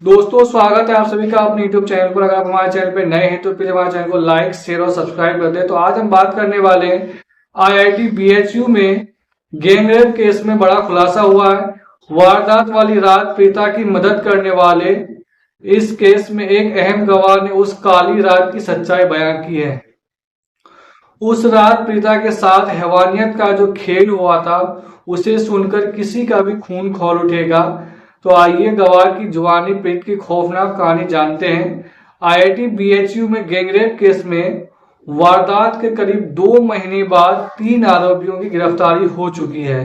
दोस्तों स्वागत है आप सभी का अपने YouTube चैनल पर। अगर आप हमारे चैनल पर नए हैं तो प्लीज हमारे चैनल को लाइक शेयर और सब्सक्राइब कर दें। तो आज हम बात करने वाले हैं IIT BHU में गैंगरेप केस में बड़ा खुलासा हुआ है। वारदात वाली रात प्रीता की मदद करने वाले इस केस में एक अहम गवाह ने उस काली रात की सच्चाई बयान की है। उस रात प्रीता के साथ हैवानियत का जो खेल हुआ था उसे सुनकर किसी का भी खून खौल उठेगा। तो आइए गवाह की जुबानी प्रीत की खौफनाक कहानी जानते हैं। IIT BHU में गैंगरेप केस में वारदात के करीब 2 महीने बाद 3 आरोपियों की गिरफ्तारी हो चुकी है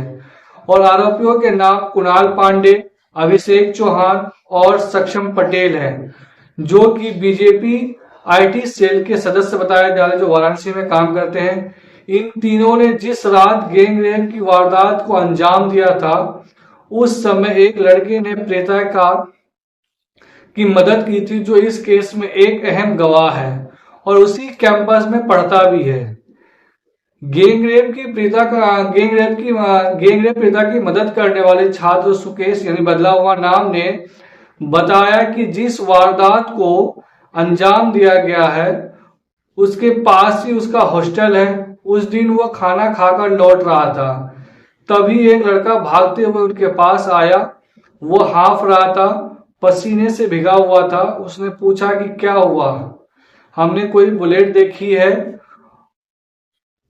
और आरोपियों के नाम कुणाल पांडे, अभिषेक चौहान और सक्षम पटेल है, जो कि बीजेपी IT सेल के सदस्य बताए जा रहे, जो वाराणसी में काम करते हैं। इन तीनों ने जिस रात गैंगरेप की वारदात को अंजाम दिया था उस समय एक लड़के ने प्रीता की मदद की थी, जो इस केस में एक अहम गवाह है और उसी कैंपस में पढ़ता भी है। गैंगरेप प्रीता की मदद करने वाले छात्र सुकेश यानी बदला हुआ नाम ने बताया कि जिस वारदात को अंजाम दिया गया है उसके पास ही उसका हॉस्टल है। उस दिन वो खाना खाकर लौट रहा था, तभी एक लड़का भागते हुए उनके पास आया। वो हाफ रहा था, पसीने से भिगा हुआ था। उसने पूछा कि क्या हुआ, हमने कोई बुलेट देखी है।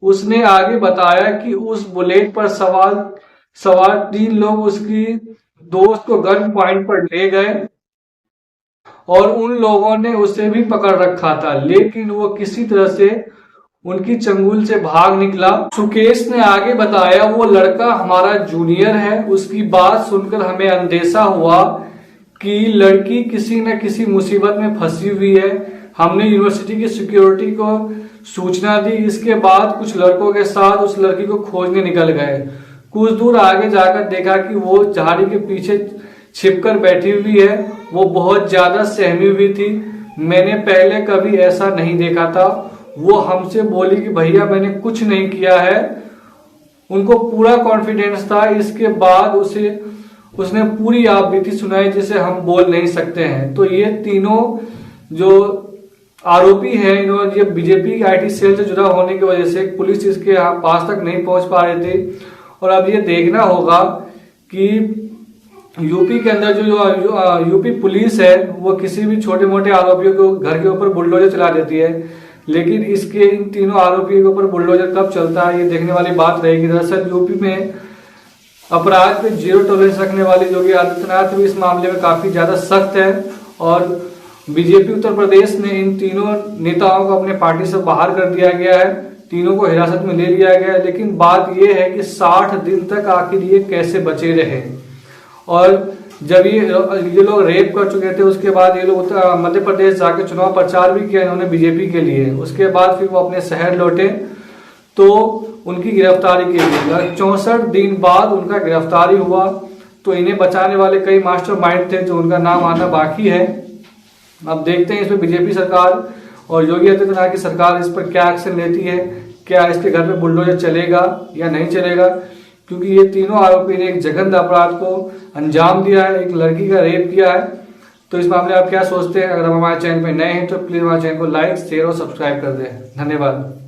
उसने आगे बताया कि उस बुलेट पर सवार 3 लोग उसकी दोस्त को गन पॉइंट पर ले गए और उन लोगों ने उसे भी पकड़ रखा था, लेकिन वो किसी तरह से उनकी चंगुल से भाग निकला। सुकेश ने आगे बताया, वो लड़का हमारा जूनियर है। उसकी बात सुनकर हमें अंदेशा हुआ कि लड़की किसी न किसी मुसीबत में फंसी हुई है। हमने यूनिवर्सिटी की सिक्योरिटी को सूचना दी। इसके बाद कुछ लड़कों के साथ उस लड़की को खोजने निकल गए। कुछ दूर आगे जाकर देखा कि वो झाड़ी के पीछे छिपकर बैठी हुई है। वो बहुत ज्यादा सहमी हुई थी। मैंने पहले कभी ऐसा नहीं देखा था। वो हमसे बोली कि भैया मैंने कुछ नहीं किया है। उनको पूरा कॉन्फिडेंस था। इसके बाद उसने पूरी आप बीती सुनाई जिसे हम बोल नहीं सकते हैं। तो ये तीनों जो आरोपी हैं, इन्होंने ये बीजेपी IT सेल से जुड़ा होने की वजह से पुलिस इसके पास तक नहीं पहुंच पा रही थी। और अब ये देखना होगा कि यूपी के अंदर जो यूपी पुलिस है वो किसी भी छोटे मोटे आरोपियों को घर के ऊपर बुलडोजर चला देती है, लेकिन इन तीनों आरोपियों के ऊपर बुलडोजर कब चलता है ये देखने वाली बात रहेगी। दरअसल यूपी में अपराध पे 0 टॉलरेंस रखने वाले योगी आदित्यनाथ भी इस मामले में काफी ज्यादा सख्त है और बीजेपी उत्तर प्रदेश ने इन तीनों नेताओं को अपने पार्टी से बाहर कर दिया गया है। तीनों को हिरासत में ले लिया गया है। लेकिन बात यह है कि 60 दिन तक आखिर ये कैसे बचे रहे। और जब ये लोग रेप कर चुके थे उसके बाद ये लोग मध्य प्रदेश जाकर चुनाव प्रचार भी किया इन्होंने बीजेपी के लिए। उसके बाद फिर वो अपने शहर लौटे तो उनकी गिरफ्तारी के लिए 64 दिन बाद उनका गिरफ्तारी हुआ। तो इन्हें बचाने वाले कई मास्टरमाइंड थे जो उनका नाम आना बाकी है। अब देखते हैं इसमें बीजेपी सरकार और योगी आदित्यनाथ की सरकार इस पर क्या एक्शन लेती है। क्या इसके घर पे बुलडोजर चलेगा या नहीं चलेगा, क्योंकि ये तीनों आरोपी ने एक जघन्य अपराध को अंजाम दिया है, एक लड़की का रेप किया है। तो इस मामले में आप क्या सोचते हैं? अगर हम हमारे चैनल पर नए हैं तो प्लीज हमारे चैनल को लाइक शेयर और सब्सक्राइब कर दें। धन्यवाद।